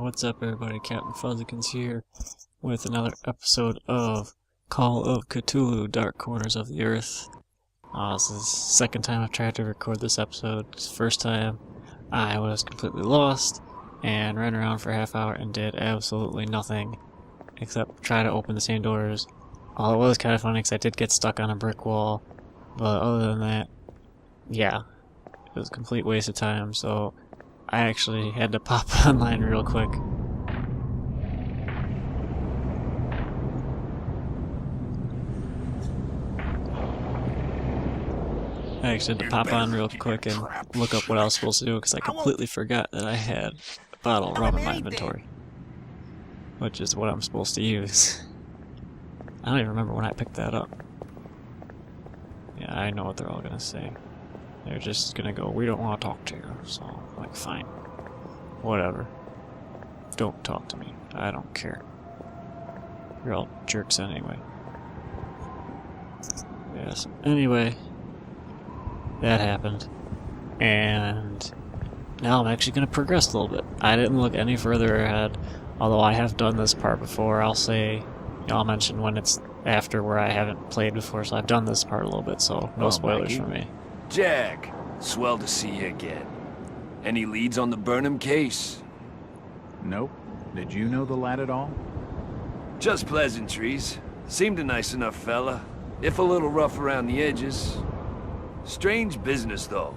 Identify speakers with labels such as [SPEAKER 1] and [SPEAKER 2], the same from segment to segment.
[SPEAKER 1] What's up, everybody? Captain Fuzzikins here with another episode of Call of Cthulhu, Dark Corners of the Earth. This is the second time I've tried to record this episode. First time, I was completely lost and ran around for a half hour and did absolutely nothing except try to open the same doors. It was kind of funny because I did get stuck on a brick wall, but other than that, yeah, it was a complete waste of time, so I actually had to pop online real quick. I actually had to pop on real quick and look up what I was supposed to do because I completely forgot that I had a bottle of rum in my inventory, which is what I'm supposed to use. I don't even remember when I picked that up. Yeah, I know what they're all gonna say. They're just gonna go, "We don't want to talk to you." So I'm like, fine. Whatever. Don't talk to me. I don't care. You're all jerks anyway. Yes. Anyway, that happened. And now I'm actually gonna progress a little bit. I didn't look any further ahead, although I have done this part before. I'll mention when it's after where I haven't played before, so I've done this part a little bit, so no spoilers for me.
[SPEAKER 2] Jack, swell to see you again. Any leads on the Burnham case?
[SPEAKER 3] Nope. Did you know the lad at all?
[SPEAKER 2] Just pleasantries. Seemed a nice enough fella, if a little rough around the edges. Strange business, though.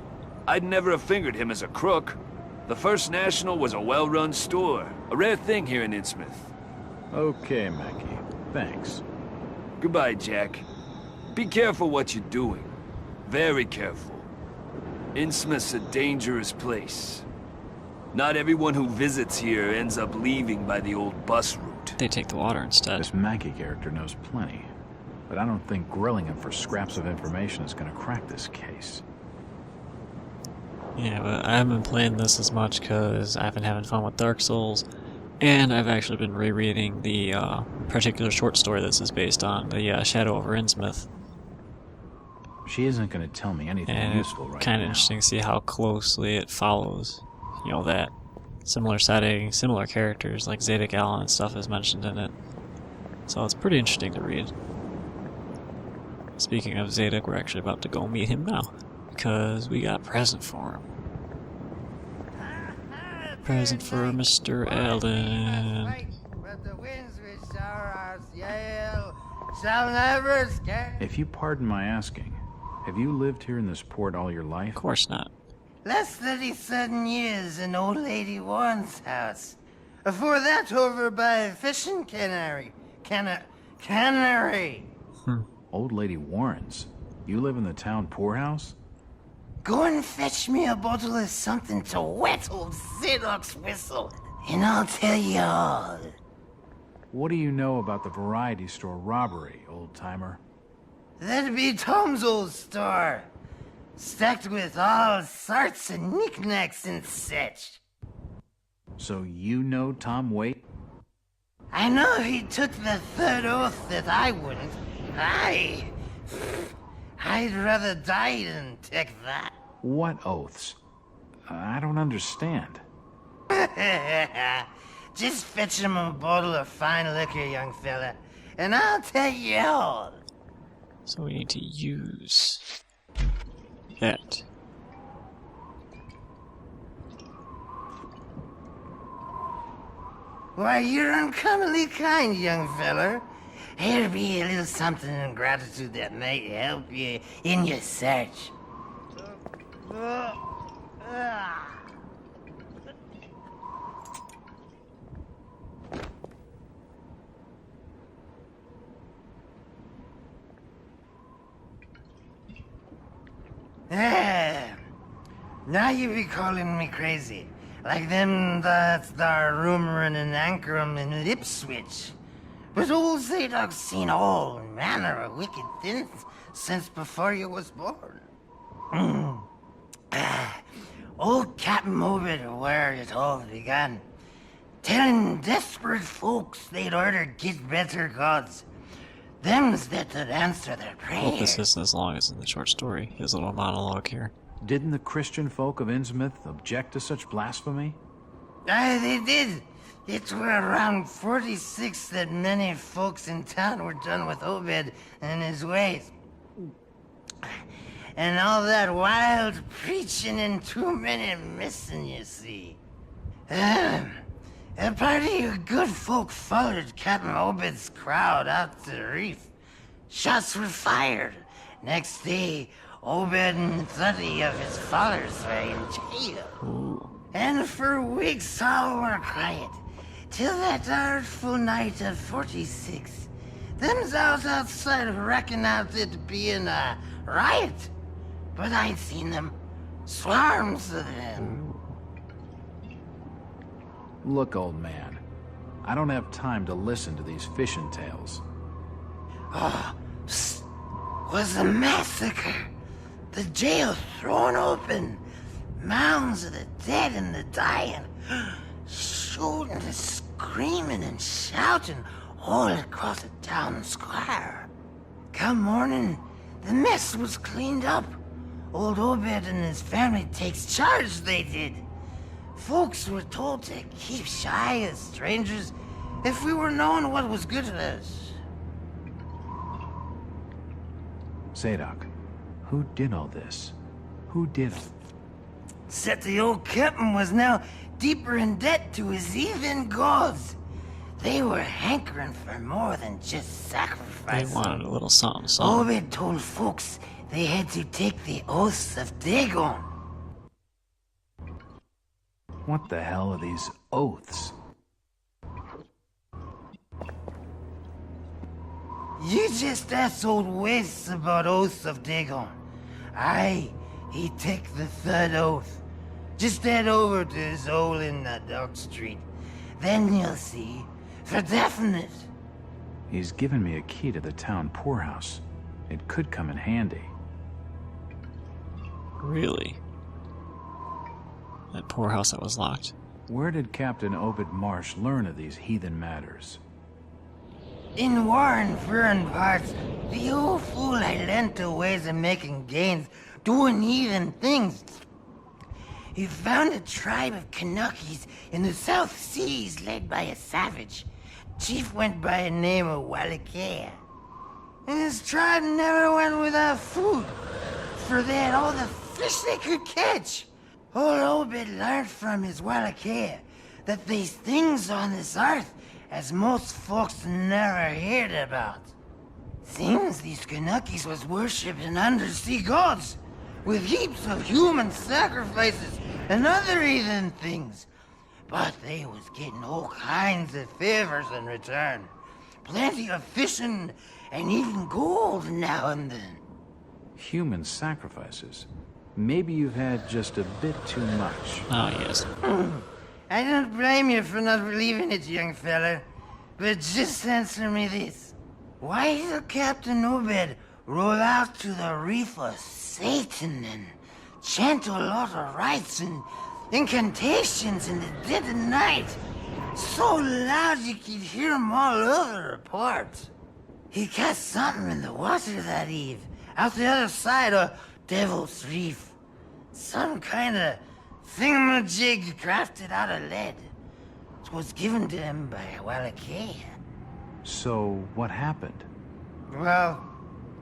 [SPEAKER 2] I'd never have fingered him as a crook. The First National was a well-run store, a rare thing here in Innsmouth.
[SPEAKER 3] Okay, Mackie. Thanks.
[SPEAKER 2] Goodbye, Jack. Be careful what you're doing. Very careful. Innsmouth's a dangerous place. Not everyone who visits here ends up leaving by the old bus route.
[SPEAKER 1] They take the water instead.
[SPEAKER 3] This Mackie character knows plenty, but I don't think grilling him for scraps of information is going to crack this case.
[SPEAKER 1] Yeah, but I haven't been playing this as much because I've been having fun with Dark Souls, and I've actually been rereading the particular short story this is based on, the Shadow over Innsmouth.
[SPEAKER 3] She isn't going to tell me anything useful right now.
[SPEAKER 1] Kind of interesting to see how closely it follows, that similar setting, similar characters, like Zadok Allen and stuff is mentioned in it. So it's pretty interesting to read. Speaking of Zadok, we're actually about to go meet him now, because we got a present for him. Present for Mr. Allen.
[SPEAKER 3] If you pardon my asking, have you lived here in this port all your life?
[SPEAKER 1] Of course not.
[SPEAKER 4] Last 37 years in old lady Warren's house. Before that, over by fishing cannery. Cannery.
[SPEAKER 3] Old lady Warren's? You live in the town Poorhouse?
[SPEAKER 4] Go and fetch me a bottle of something to wet old Zadok's whistle, and I'll tell you all.
[SPEAKER 3] What do you know about the variety store robbery, old-timer?
[SPEAKER 4] That'd be Tom's old store. Stacked with all sorts of knickknacks and such.
[SPEAKER 3] So you know Tom Waite?
[SPEAKER 4] I know he took the third oath that I wouldn't. I'd rather die than take that.
[SPEAKER 3] What oaths? I don't understand.
[SPEAKER 4] Just fetch him a bottle of fine liquor, young fella, and I'll tell you all.
[SPEAKER 1] So we need to use that.
[SPEAKER 4] Why, you're uncommonly kind, young feller. Here'll be a little something in gratitude that might help you in your search. Now you be calling me crazy. Like them that's thar rumoring in Ankrum and Ipswich. But old Zadok's seen all manner of wicked things since before you was born. Old Captain Mobit where it all began. Telling desperate folks they'd order get better gods. Them's that would answer their
[SPEAKER 1] I hope this
[SPEAKER 4] prayers.
[SPEAKER 1] isn't as long as in the short story, his little monologue here.
[SPEAKER 3] Didn't the Christian folk of Innsmouth object to such blasphemy?
[SPEAKER 4] Aye, they did. It were around 46 that many folks in town were done with Obed and his ways. And all that wild preaching and too many missing, you see. A party of good folk followed Captain Obed's crowd out to the reef. Shots were fired. Next day, Obed and 30 of his followers were in jail. And for weeks all were quiet, till that artful night of 46. Them's out outside reckon out it being a riot. But I'd seen them. Swarms of them.
[SPEAKER 3] Look, old man. I don't have time to listen to these fishing tales.
[SPEAKER 4] Oh, was a massacre. The jail thrown open. Mounds of the dead and the dying. Shooting and screaming and shouting all across the town square. Come morning, the mess was cleaned up. Old Obed and his family takes charge, they did. Folks were told to keep shy of strangers if we were knowing what was good for us.
[SPEAKER 3] Zadok, who did all this? Who did it?
[SPEAKER 4] Said the old captain was now deeper in debt to his heathen gods. They were hankering for more than just sacrifice.
[SPEAKER 1] They wanted a little something, something.
[SPEAKER 4] Obed told folks they had to take the oaths of Dagon.
[SPEAKER 3] What the hell are these oaths?
[SPEAKER 4] You just asked old Wes about oaths of Dagon. Aye, he take the third oath. Just head over to his hole in the Dog Street. Then you'll see, for definite.
[SPEAKER 3] He's given me a key to the town poorhouse. It could come in handy.
[SPEAKER 1] Really? That poorhouse that was locked.
[SPEAKER 3] Where did Captain Obed Marsh learn of these heathen matters?
[SPEAKER 4] In warren foreign parts, the old fool had learned to ways of making gains, doing heathen things. He found a tribe of Kanakis in the South Seas led by a savage. Chief went by a name of Wallachia. And his tribe never went without food, for they had all the fish they could catch. Old Obed learned from his Wallachia that there's things on this earth as most folks never heard about. Seems these Kanakis was worshipping undersea gods, with heaps of human sacrifices and other heathen things. But they was getting all kinds of favors in return. Plenty of fishing and even gold now and then.
[SPEAKER 3] Human sacrifices? Maybe you've had just a bit too much.
[SPEAKER 1] Oh, yes.
[SPEAKER 4] I don't blame you for not believing it, young fella. But just answer me this. Why did Captain Obed roll out to the reef of Satan and chant a lot of rites and incantations in the dead of night? So loud you could hear 'em all over the report. He cast something in the water that eve, out the other side of Devil's Reef. Some kind of thingamajig crafted out of lead. It was given to him by Wallachia.
[SPEAKER 3] So, what happened?
[SPEAKER 4] Well,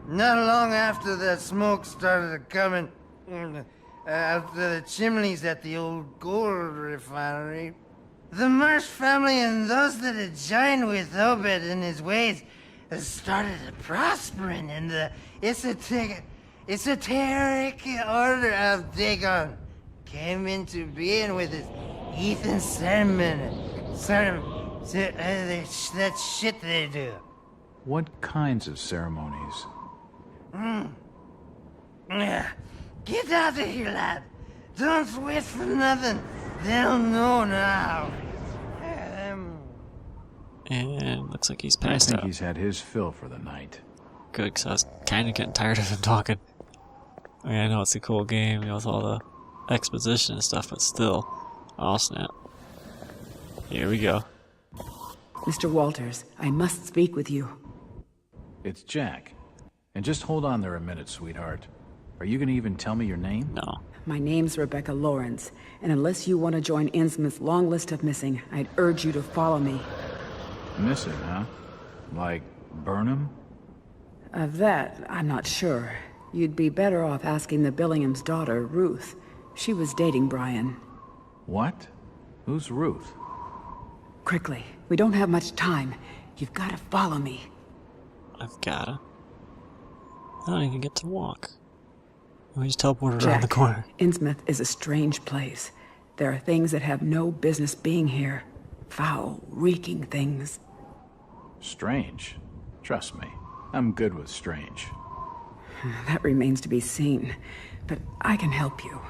[SPEAKER 4] not long after that smoke started coming out of the chimneys at the old gold refinery, the Marsh family and those that had joined with Obed and his ways started prospering in the esoteric order of Dagon. Came into being with his heathen that shit they do.
[SPEAKER 3] What kinds of ceremonies?
[SPEAKER 4] Yeah. Get out of here, lad. Don't wait for nothing. They'll know now.
[SPEAKER 1] And looks like he's
[SPEAKER 3] I
[SPEAKER 1] passed
[SPEAKER 3] think
[SPEAKER 1] out.
[SPEAKER 3] he's had his fill for the night.
[SPEAKER 1] Good, because I was kind of getting tired of him talking. I mean, I know it's a cool game, you know, with all the exposition and stuff, but still. Oh, snap. Here we go.
[SPEAKER 5] Mr. Walters, I must speak with you.
[SPEAKER 3] It's Jack. And just hold on there a minute, sweetheart. Are you gonna even tell me your name?
[SPEAKER 1] No.
[SPEAKER 5] My name's Rebecca Lawrence, and unless you want to join Innsmouth's long list of missing, I'd urge you to follow me.
[SPEAKER 3] Missing, huh? Like Burnham?
[SPEAKER 5] Of that, I'm not sure. You'd be better off asking the Billingham's daughter, Ruth. She was dating Brian.
[SPEAKER 3] What? Who's Ruth?
[SPEAKER 5] Quickly, we don't have much time. You've got to follow me.
[SPEAKER 1] I've gotta. I don't even get to walk. We just teleported
[SPEAKER 5] Jack,
[SPEAKER 1] around the corner.
[SPEAKER 5] Innsmouth is a strange place. There are things that have no business being here. Foul, reeking things.
[SPEAKER 3] Strange. Trust me, I'm good with strange.
[SPEAKER 5] That remains to be seen, but I can help you.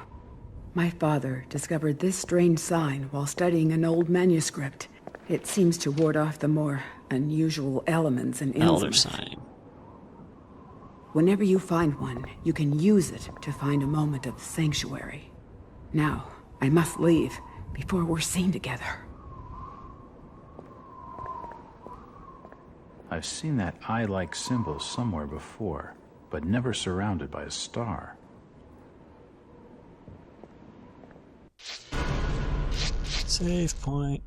[SPEAKER 5] My father discovered this strange sign while studying an old manuscript. It seems to ward off the more unusual elements in Innsmouth.
[SPEAKER 1] Elder sign.
[SPEAKER 5] Whenever you find one, you can use it to find a moment of sanctuary. Now, I must leave before we're seen together.
[SPEAKER 3] I've seen that eye-like symbol somewhere before, but never surrounded by a star.
[SPEAKER 1] Save point.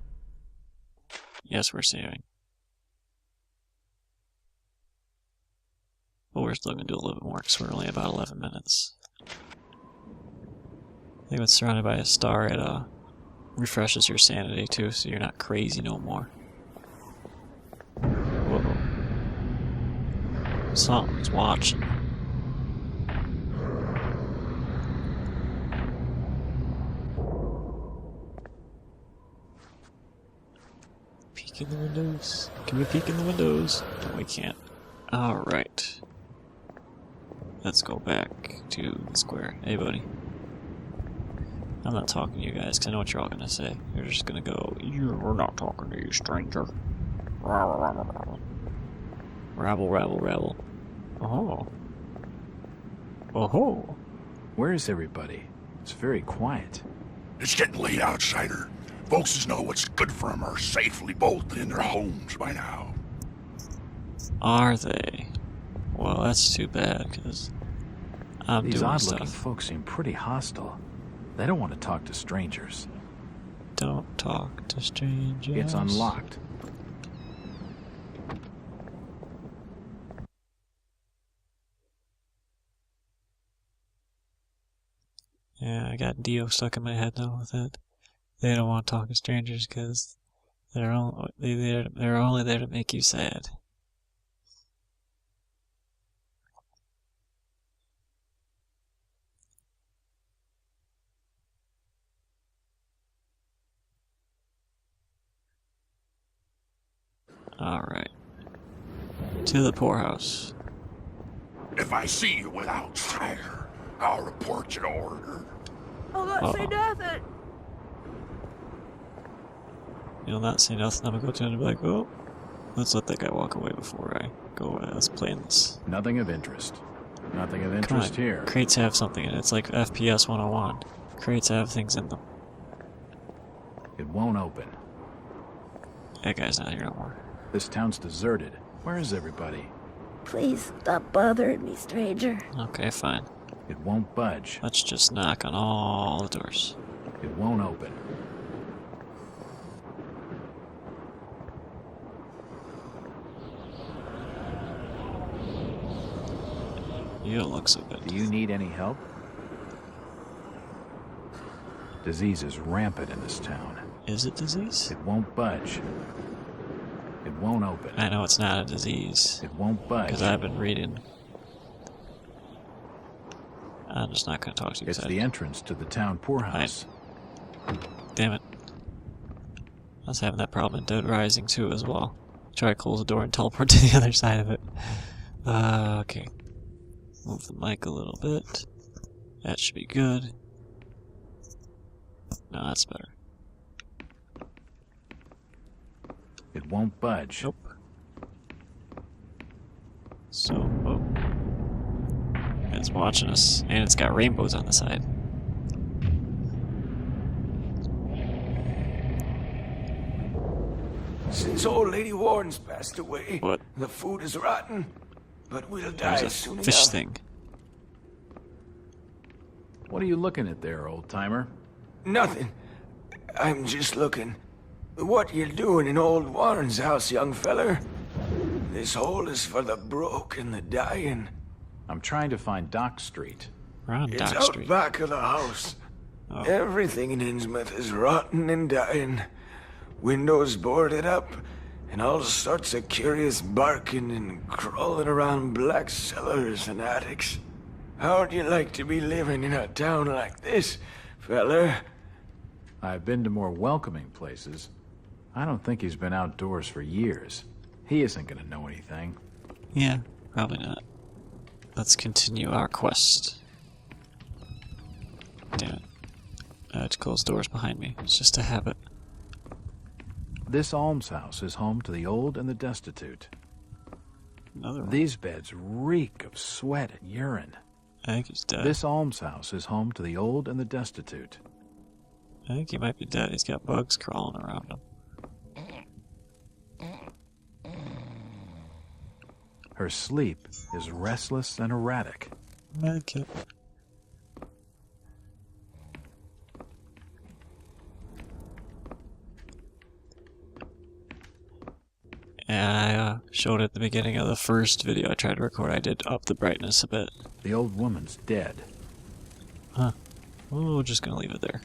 [SPEAKER 1] Yes, we're saving. But we're still going to do a little bit more because we're only about 11 minutes. I think it's surrounded by a star. It refreshes your sanity too, so you're not crazy no more. Whoa. Something's watching. Peek in the windows. Can we peek in the windows? No, we can't. Alright. Let's go back to the square. Hey, buddy. I'm not talking to you guys, because I know what you're all going to say. You're just going to go, we're not talking to you, stranger. Rabble, rabble, rabble. Oh. Oh.
[SPEAKER 3] Where's everybody? It's very quiet.
[SPEAKER 6] It's getting late, outsider. Folks know what's good for 'em are safely bolted in their homes by now.
[SPEAKER 1] Are they? Well, that's too bad, because I'm
[SPEAKER 3] These
[SPEAKER 1] doing
[SPEAKER 3] odd-looking
[SPEAKER 1] stuff.
[SPEAKER 3] folks seem pretty hostile. They don't want to talk to strangers.
[SPEAKER 1] Don't talk to strangers.
[SPEAKER 3] It's unlocked.
[SPEAKER 1] Yeah, I got Dio stuck in my head now with it. They don't want to talk to strangers because they're only there to make you sad. Alright. To the poorhouse.
[SPEAKER 6] If I see you with outsider, I'll report you to order.
[SPEAKER 7] I'll not say nothing.
[SPEAKER 1] You'll not say nothing. I'm gonna go to him and be like, oh, let's let that guy walk away before I go away. Let's play in this.
[SPEAKER 3] Nothing of interest. Nothing of
[SPEAKER 1] Come
[SPEAKER 3] interest
[SPEAKER 1] on.
[SPEAKER 3] here.
[SPEAKER 1] Crates have something in it. It's like FPS 101. Crates have things in them.
[SPEAKER 3] It won't open.
[SPEAKER 1] That guy's not here no more.
[SPEAKER 3] This town's deserted. Where is everybody?
[SPEAKER 7] Please stop bothering me, stranger.
[SPEAKER 1] Okay, fine.
[SPEAKER 3] It won't budge.
[SPEAKER 1] Let's just knock on all the doors.
[SPEAKER 3] It won't open.
[SPEAKER 1] You don't look so good.
[SPEAKER 3] Do you need any help? Disease is rampant in this town.
[SPEAKER 1] Is it disease?
[SPEAKER 3] It won't budge. It won't open.
[SPEAKER 1] I know it's not a disease.
[SPEAKER 3] It won't budge.
[SPEAKER 1] Because I've been reading. I'm just not going to talk to you.
[SPEAKER 3] It's the entrance to the town poorhouse.
[SPEAKER 1] Damn it. I was having that problem in Dead Rising too as well. Try to close the door and teleport to the other side of it. Okay. Move the mic a little bit. That should be good. No, that's better.
[SPEAKER 3] It won't budge.
[SPEAKER 1] Nope. So, oh. It's watching us, and it's got rainbows on the side.
[SPEAKER 2] Since old Lady Warren's passed away,
[SPEAKER 1] What?
[SPEAKER 2] the food is rotten, but we'll die
[SPEAKER 1] There's a
[SPEAKER 2] soon
[SPEAKER 1] fish
[SPEAKER 2] enough.
[SPEAKER 1] thing.
[SPEAKER 3] What are you looking at there, old-timer?
[SPEAKER 8] Nothing. I'm just looking. What you doing in old Warren's house, young feller? This hole is for the broke and the dying.
[SPEAKER 3] I'm trying to find Dock Street.
[SPEAKER 1] We're on
[SPEAKER 8] It's
[SPEAKER 1] Dock
[SPEAKER 8] out
[SPEAKER 1] Street.
[SPEAKER 8] back of the house.
[SPEAKER 1] Oh.
[SPEAKER 8] Everything in Innsmouth is rotten and dying. Windows boarded up, and all sorts of curious barking and crawling around black cellars and attics. How'd you like to be living in a town like this, feller?
[SPEAKER 3] I've been to more welcoming places. I don't think he's been outdoors for years. He isn't gonna know anything.
[SPEAKER 1] Yeah, probably not. Let's continue our quest. Damn it. I had to close doors behind me. It's just a habit.
[SPEAKER 3] This almshouse is home to the old and the destitute.
[SPEAKER 1] Another one.
[SPEAKER 3] These beds reek of sweat and urine.
[SPEAKER 1] I think he's dead.
[SPEAKER 3] This almshouse is home to the old and the destitute.
[SPEAKER 1] I think he might be dead. He's got bugs crawling around him.
[SPEAKER 3] Her sleep is restless and erratic.
[SPEAKER 1] Medkit. I showed at the beginning of the first video I tried to record. I did up the brightness a bit.
[SPEAKER 3] The old woman's dead.
[SPEAKER 1] Huh. Well, we're just gonna leave it there.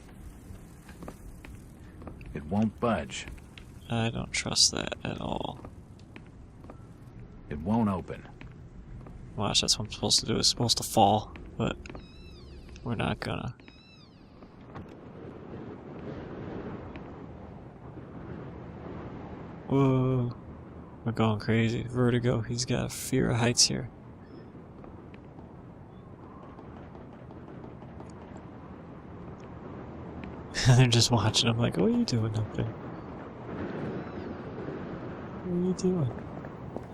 [SPEAKER 3] It won't budge.
[SPEAKER 1] I don't trust that at all.
[SPEAKER 3] It won't open.
[SPEAKER 1] Watch, that's what I'm supposed to do. It's supposed to fall, but we're not gonna. Whoa. We're going crazy. Vertigo. He's got a fear of heights here. They're just watching him like, what are you doing up there? What are you doing?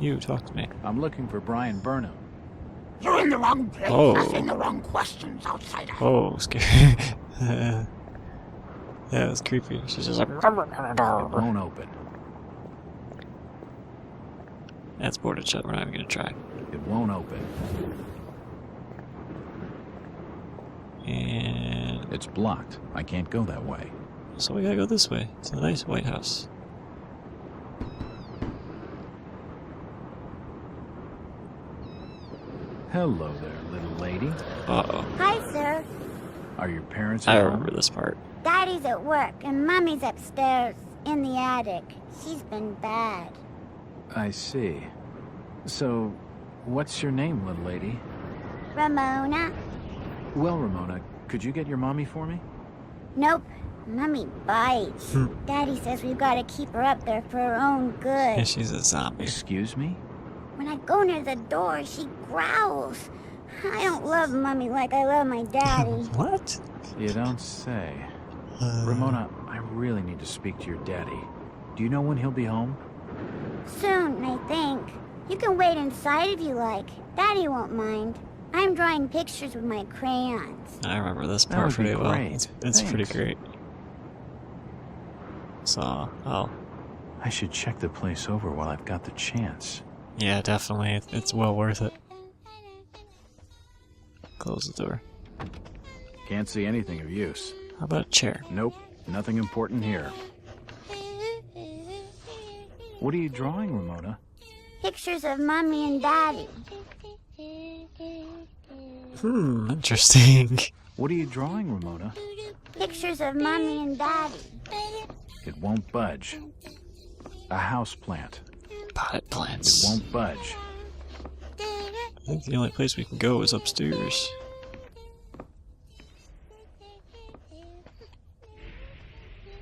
[SPEAKER 1] You, talk to me.
[SPEAKER 3] I'm looking for Brian Burnham.
[SPEAKER 6] You're in the wrong place,
[SPEAKER 1] Oh.
[SPEAKER 6] asking the wrong questions, outsider.
[SPEAKER 1] Oh, scary. Yeah, it was creepy. She's just like,
[SPEAKER 3] It won't open.
[SPEAKER 1] that's boarded shut. We're not even gonna try.
[SPEAKER 3] It won't open.
[SPEAKER 1] And
[SPEAKER 3] It's blocked. I can't go that way.
[SPEAKER 1] so we gotta go this way. It's a nice White House.
[SPEAKER 3] Hello there, little lady.
[SPEAKER 1] Uh-oh.
[SPEAKER 7] Hi, sir.
[SPEAKER 3] Are your parents
[SPEAKER 1] I
[SPEAKER 3] at home?
[SPEAKER 1] remember this part.
[SPEAKER 7] Daddy's at work, and Mommy's upstairs in the attic. She's been bad.
[SPEAKER 3] I see. So, what's your name, little lady?
[SPEAKER 7] Ramona?
[SPEAKER 3] Well, Ramona, could you get your mommy for me?
[SPEAKER 7] Nope. Mommy bites. Daddy says we've got to keep her up there for her own
[SPEAKER 1] Yeah,
[SPEAKER 7] good.
[SPEAKER 1] she's a zombie.
[SPEAKER 3] Excuse me?
[SPEAKER 7] When I go near the door, she growls. I don't love Mommy like I love my daddy.
[SPEAKER 1] What?
[SPEAKER 3] You don't say. Ramona, I really need to speak to your daddy. Do you know when he'll be home?
[SPEAKER 7] Soon, I think. You can wait inside if you like. Daddy won't mind. I'm drawing pictures with my crayons.
[SPEAKER 1] I remember this
[SPEAKER 3] That
[SPEAKER 1] part
[SPEAKER 3] would be
[SPEAKER 1] pretty well.
[SPEAKER 3] great.
[SPEAKER 1] It's pretty
[SPEAKER 3] Thanks.
[SPEAKER 1] great. So, oh,
[SPEAKER 3] I should check the place over while I've got the chance.
[SPEAKER 1] yeah, definitely. It's well worth it. Close the door.
[SPEAKER 3] Can't see anything of use.
[SPEAKER 1] How about a chair?
[SPEAKER 3] Nope, nothing important here. What are you drawing, Ramona?
[SPEAKER 7] Pictures of Mommy and Daddy.
[SPEAKER 1] Interesting.
[SPEAKER 3] What are you drawing, Ramona?
[SPEAKER 7] Pictures of Mommy and Daddy.
[SPEAKER 3] It won't budge. A house plant.
[SPEAKER 1] Potted
[SPEAKER 3] It
[SPEAKER 1] plants.
[SPEAKER 3] won't budge.
[SPEAKER 1] I think the only place we can go is upstairs.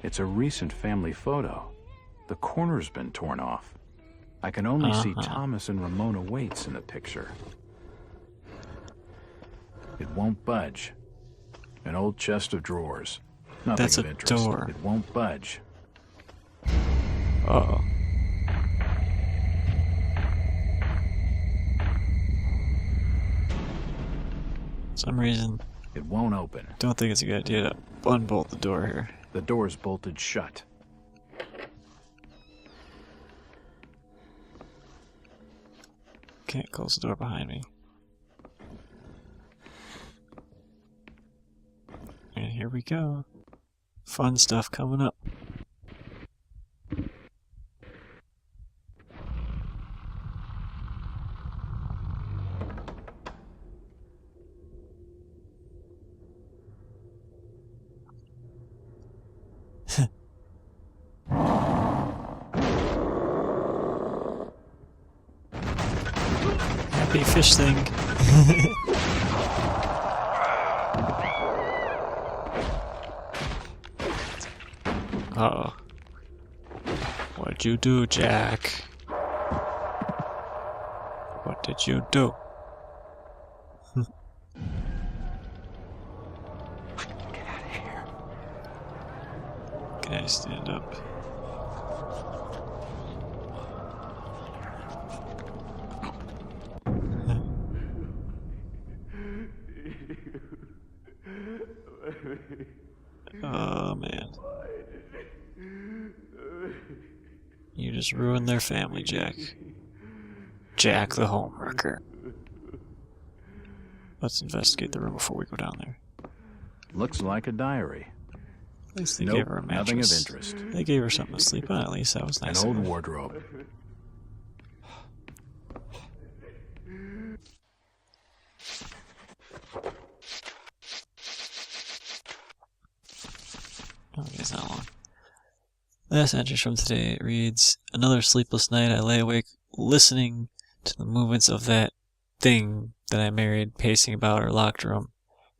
[SPEAKER 3] It's a recent family photo. The corner's been torn off. I can only see Thomas and Ramona Waits in the picture. It won't budge. An old chest of drawers. Nothing
[SPEAKER 1] That's
[SPEAKER 3] of
[SPEAKER 1] a
[SPEAKER 3] interest.
[SPEAKER 1] door.
[SPEAKER 3] It won't budge.
[SPEAKER 1] Uh-oh. For some reason,
[SPEAKER 3] It won't open.
[SPEAKER 1] don't think it's a good idea to unbolt the door here.
[SPEAKER 3] The door's bolted shut.
[SPEAKER 1] Can't close the door behind me. Here we go. Fun stuff coming up. Happy fish thing. Uh-oh. What'd you do, Jack? What did you do?
[SPEAKER 3] Get out of here.
[SPEAKER 1] Can I stand up? Oh, man. You just ruined their family, Jack. Jack the homewrecker. Let's investigate the room before we go down there.
[SPEAKER 3] Looks like a diary.
[SPEAKER 1] At least they
[SPEAKER 3] Nope,
[SPEAKER 1] gave her a mattress.
[SPEAKER 3] nothing of interest.
[SPEAKER 1] They gave her something to sleep on, at least. That was nice.
[SPEAKER 3] An old
[SPEAKER 1] of her.
[SPEAKER 3] wardrobe.
[SPEAKER 1] Okay, it's not long. Last entry from today reads, another sleepless night I lay awake listening to the movements of that thing that I married pacing about our locked room.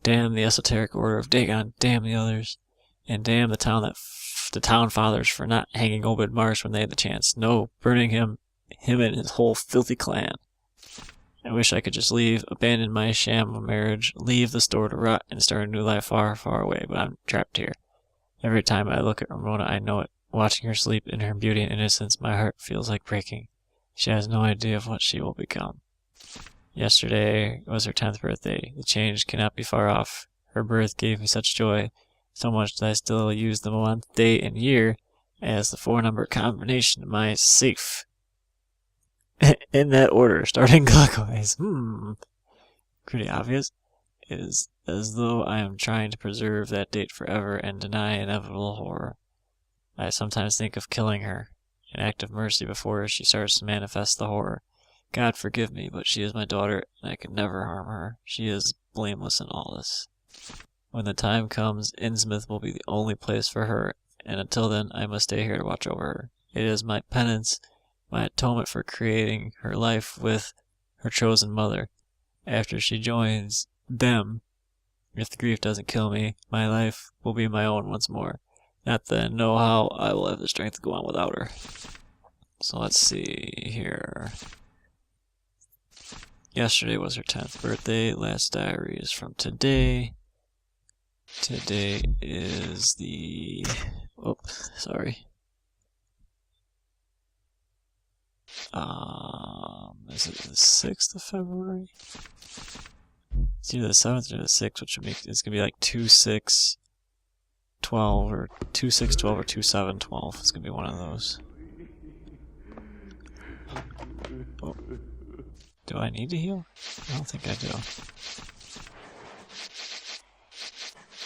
[SPEAKER 1] Damn the esoteric order of Dagon, damn the others, and damn the town fathers for not hanging Obed Marsh when they had the chance. No, burning him and his whole filthy clan. I wish I could just leave, abandon my sham of marriage, leave the store to rot, and start a new life far, far away, but I'm trapped here. Every time I look at Ramona, I know it. Watching her sleep in her beauty and innocence, my heart feels like breaking. She has no idea of what she will become. Yesterday was her 10th birthday. The change cannot be far off. Her birth gave me such joy, so much that I still use the month, day, and year as the 4-number combination in my safe. In that order, starting clockwise. Pretty obvious. It is as though I am trying to preserve that date forever and deny inevitable horror. I sometimes think of killing her, an act of mercy before she starts to manifest the horror. God forgive me, but she is my daughter, and I could never harm her. She is blameless in all this. When the time comes, Innsmouth will be the only place for her, and until then I must stay here to watch over her. It is my penance, my atonement for creating her life with her chosen mother. After she joins them, if the grief doesn't kill me, my life will be my own once more. Not that I know how I will have the strength to go on without her. So let's see here. Yesterday was her 10th birthday. Last diary is from today. Today is the... sorry. Is it the 6th of February? It's either the 7th or the 6th, which would make it's gonna be like 2/6/12 or 2/6/12 or 2/7/12. It's gonna be one of those. Oh. Do I need to heal? I don't think I do.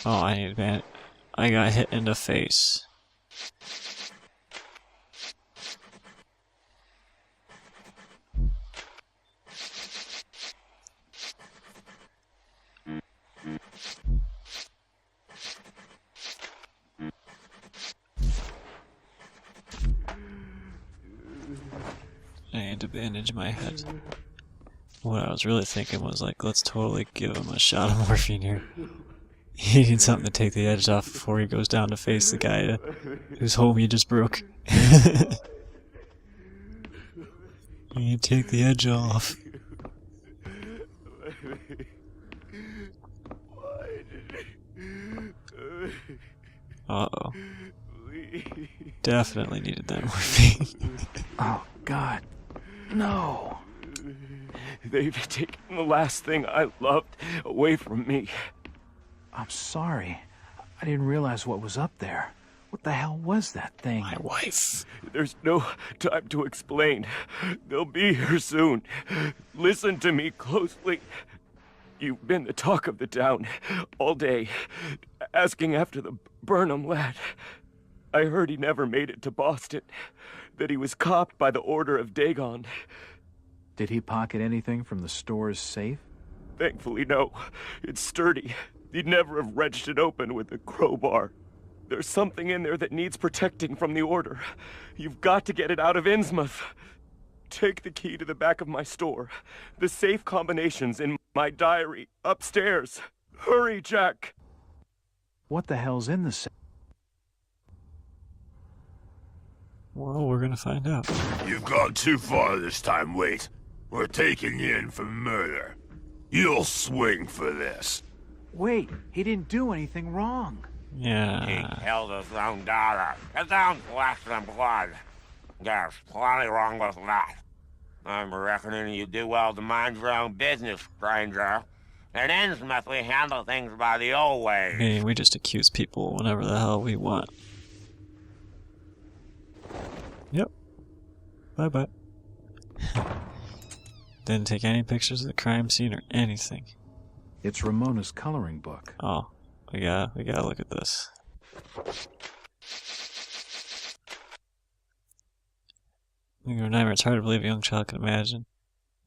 [SPEAKER 1] Oh, I need to ban. I got hit in the face. I need to bandage my head. What I was really thinking was like, let's totally give him a shot of morphine here. He needs something to take the edge off before he goes down to face the guy whose home he just broke. You need to take the edge off. Uh-oh. Definitely needed that morphine.
[SPEAKER 3] Oh, God. No.
[SPEAKER 8] They've taken the last thing I loved away from me.
[SPEAKER 3] I'm sorry. I didn't realize what was up there. What the hell was that thing?
[SPEAKER 1] My wife.
[SPEAKER 8] There's no time to explain. They'll be here soon. Listen to me closely.
[SPEAKER 9] You've been the talk of the town all day, asking after the Burnham lad. I heard he never made it to Boston, that he was copped by the order of Dagon.
[SPEAKER 3] Did he pocket anything from the store's safe?
[SPEAKER 9] Thankfully, no. It's sturdy. He'd never have wrenched it open with a crowbar. There's something in there that needs protecting from the order. You've got to get it out of Innsmouth. Take the key to the back of my store. The safe combinations in my diary upstairs. Hurry, Jack.
[SPEAKER 3] What the hell's in the safe?
[SPEAKER 1] Well, we're gonna find out.
[SPEAKER 6] You've gone too far this time, Waite. We're taking you in for murder. You'll swing for this.
[SPEAKER 3] Wait, he didn't do anything wrong.
[SPEAKER 1] Yeah.
[SPEAKER 10] He killed his own daughter. His own flesh and blood. There's plenty wrong with that. I'm reckoning you do well to mind your own business, stranger. In Innsmouth, we handle things by the old way.
[SPEAKER 1] Hey, we just accuse people whenever the hell we want. Yep. Bye-bye. Didn't take any pictures of the crime scene or anything.
[SPEAKER 3] It's Ramona's coloring book.
[SPEAKER 1] Oh, we gotta look at this. Your nightmare, it's hard to believe a young child can imagine.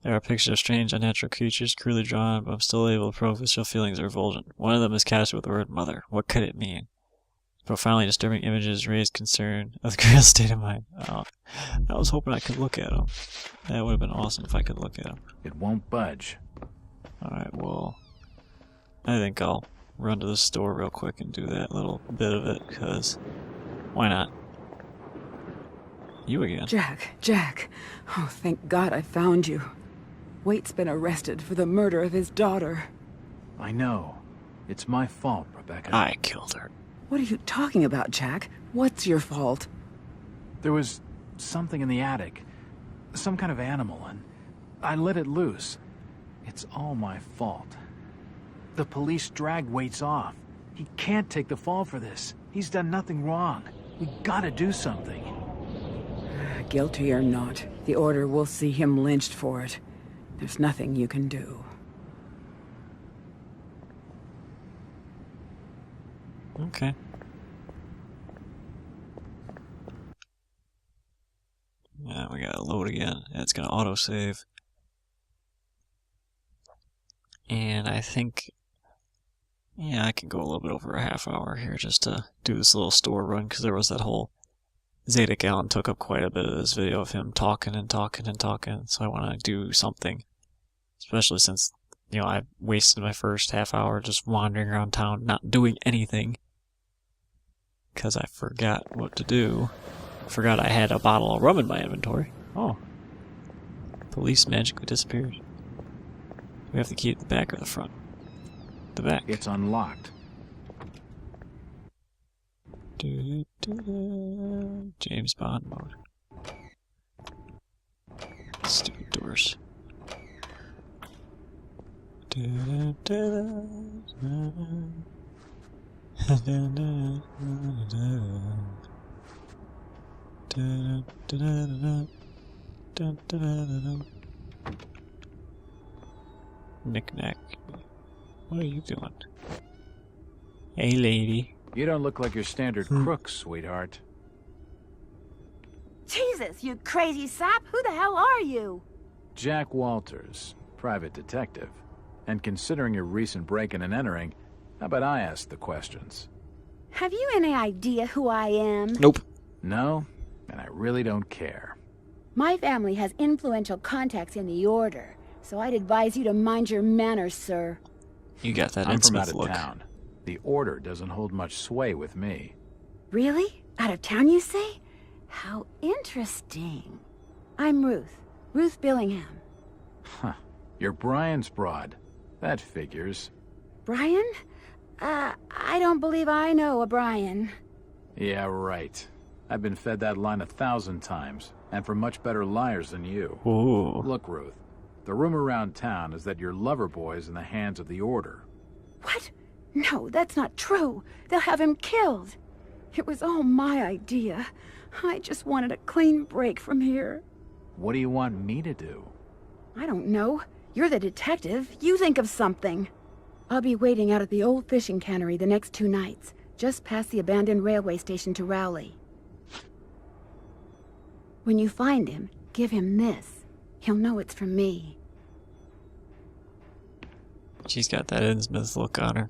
[SPEAKER 1] There are pictures of strange, unnatural creatures, cruelly drawn, but I'm still able to probe visceral feelings are refulgent. One of them is captured with the word mother. What could it mean? Profoundly disturbing images raised concern of the girl's state of mind. Oh, I was hoping I could look at them. That would have been awesome if I could look at them.
[SPEAKER 3] It won't budge.
[SPEAKER 1] Alright, well, I think I'll run to the store real quick and do that little bit of it, because why not? You again.
[SPEAKER 5] Jack. Oh, thank God I found you. Waite's been arrested for the murder of his daughter.
[SPEAKER 3] I know. It's my fault, Rebecca.
[SPEAKER 1] I killed her.
[SPEAKER 5] What are you talking about, Jack? What's your fault?
[SPEAKER 3] There was something in the attic. Some kind of animal, and I let it loose. It's all my fault. The police dragged Waits off. He can't take the fall for this. He's done nothing wrong. We gotta do something.
[SPEAKER 5] Guilty or not, the Order will see him lynched for it. There's nothing you can do.
[SPEAKER 1] Okay. Yeah, we gotta load again. It's gonna autosave. And I think, yeah, I can go a little bit over a half hour here just to do this little store run, because there was that whole Zadok Allen took up quite a bit of this video of him talking and talking and talking, so I want to do something. Especially since, you know, I wasted my first half hour just wandering around town, not doing anything. Because I forgot what to do. I forgot I had a bottle of rum in my inventory. Oh. Police magically disappeared. We have the key at the back or the front? The back.
[SPEAKER 3] It's unlocked.
[SPEAKER 1] James Bond mode. Stupid doors. Knick-knack. What are you doing? Hey, lady.
[SPEAKER 3] You don't look like your standard crook, sweetheart.
[SPEAKER 11] Jesus, you crazy sap! Who the hell are you?
[SPEAKER 3] Jack Walters, private detective. And considering your recent break-in and entering, how about I ask the questions?
[SPEAKER 11] Have you any idea who I am?
[SPEAKER 1] Nope.
[SPEAKER 3] No, and I really don't care.
[SPEAKER 11] My family has influential contacts in the Order, so I'd advise you to mind your manners, sir.
[SPEAKER 1] You got that
[SPEAKER 3] I'm from
[SPEAKER 1] Innsmouth
[SPEAKER 3] out of
[SPEAKER 1] look.
[SPEAKER 3] town. The Order doesn't hold much sway with me.
[SPEAKER 11] Really? Out of town, you say? How interesting. I'm Ruth. Ruth Billingham.
[SPEAKER 3] Huh. You're Brian's broad. That figures.
[SPEAKER 11] Brian? I don't believe I know a Brian.
[SPEAKER 3] Yeah, right. I've been fed that line 1,000 times, and from much better liars than you.
[SPEAKER 1] Ooh.
[SPEAKER 3] Look, Ruth, the rumor around town is that your lover boy's in the hands of the Order.
[SPEAKER 11] What? No, that's not true. They'll have him killed. It was all my idea. I just wanted a clean break from here.
[SPEAKER 3] What do you want me to do?
[SPEAKER 11] I don't know. You're the detective. You think of something. I'll be waiting out at the old fishing cannery the next 2 nights, just past the abandoned railway station to Rowley. When you find him, give him this. He'll know it's from me.
[SPEAKER 1] She's got that Innsmouth look on her.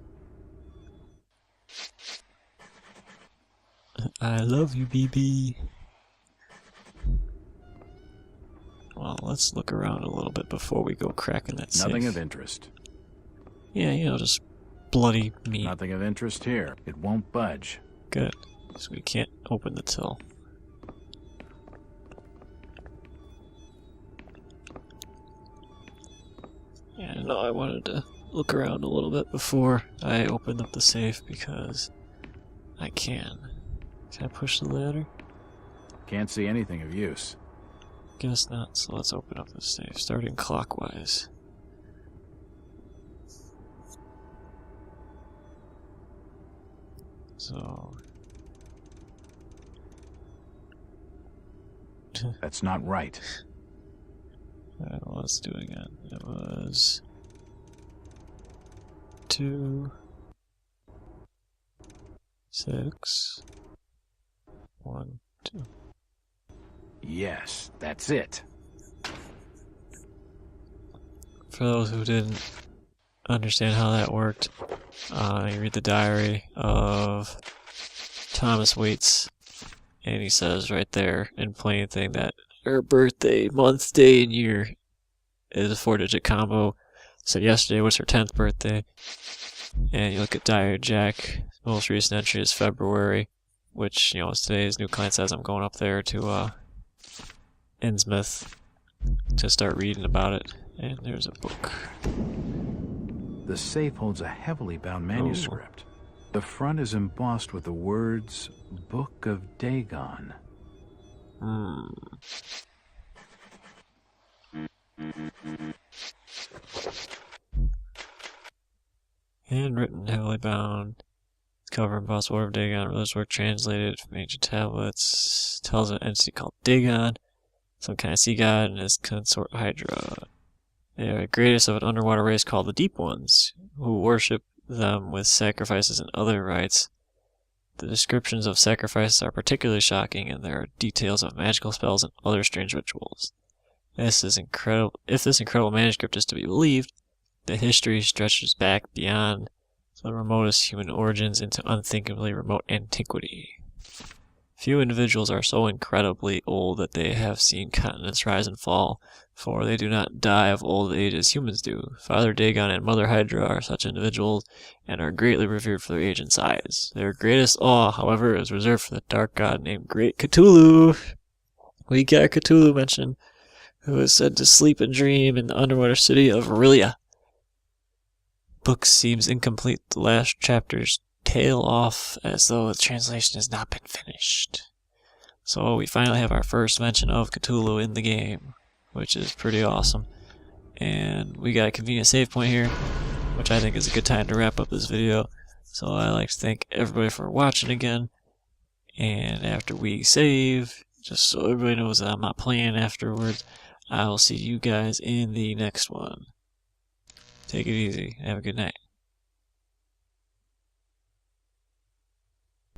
[SPEAKER 1] I love you, BB. Well, let's look around a little bit before we go cracking that safe.
[SPEAKER 3] Nothing of interest.
[SPEAKER 1] Yeah, you know, just bloody meat.
[SPEAKER 3] Nothing of interest here. It won't budge.
[SPEAKER 1] Good. So we can't open the till. Yeah, no, I wanted to look around a little bit before I opened up the safe because I can. Can I push the ladder?
[SPEAKER 3] Can't see anything of use.
[SPEAKER 1] Guess not, so let's open up the safe, starting clockwise. So...
[SPEAKER 3] That's not right.
[SPEAKER 1] Alright, well, let's do it again. It was... 2... 6... 1, 2.
[SPEAKER 3] Yes, that's it.
[SPEAKER 1] For those who didn't understand how that worked, you read the diary of Thomas Waite, and he says right there in plain thing that her birthday, month, day, and year is a 4-digit combo. So yesterday was her 10th birthday. And you look at Diary Jack, most recent entry is February, which, you know, today's new client says I'm going up there to Innsmouth to start reading about it. And there's a book.
[SPEAKER 3] The safe holds a heavily bound manuscript. The front is embossed with the words, Book of Dagon.
[SPEAKER 1] Handwritten, heavily bound. Cover embossed Word of Dagon. Religious work translated from ancient tablets. Tells of an entity called Dagon, some kind of sea god, and his consort Hydra. They are the greatest of an underwater race called the Deep Ones, who worship them with sacrifices and other rites. The descriptions of sacrifices are particularly shocking, and there are details of magical spells and other strange rituals. This is incredible. If this incredible manuscript is to be believed, the history stretches back beyond the remotest human origins into unthinkably remote antiquity. Few individuals are so incredibly old that they have seen continents rise and fall, for they do not die of old age as humans do. Father Dagon and Mother Hydra are such individuals, and are greatly revered for their age and size. Their greatest awe, however, is reserved for the dark god named Great Cthulhu. We got Cthulhu mentioned, who is said to sleep and dream in the underwater city of Aurelia. Book seems incomplete. The last chapters tail off as though the translation has not been finished. So we finally have our first mention of Cthulhu in the game, which is pretty awesome. And we got a convenient save point here, which I think is a good time to wrap up this video. So I'd like to thank everybody for watching again. And after we save, just so everybody knows that I'm not playing afterwards, I will see you guys in the next one. Take it easy. Have a good night.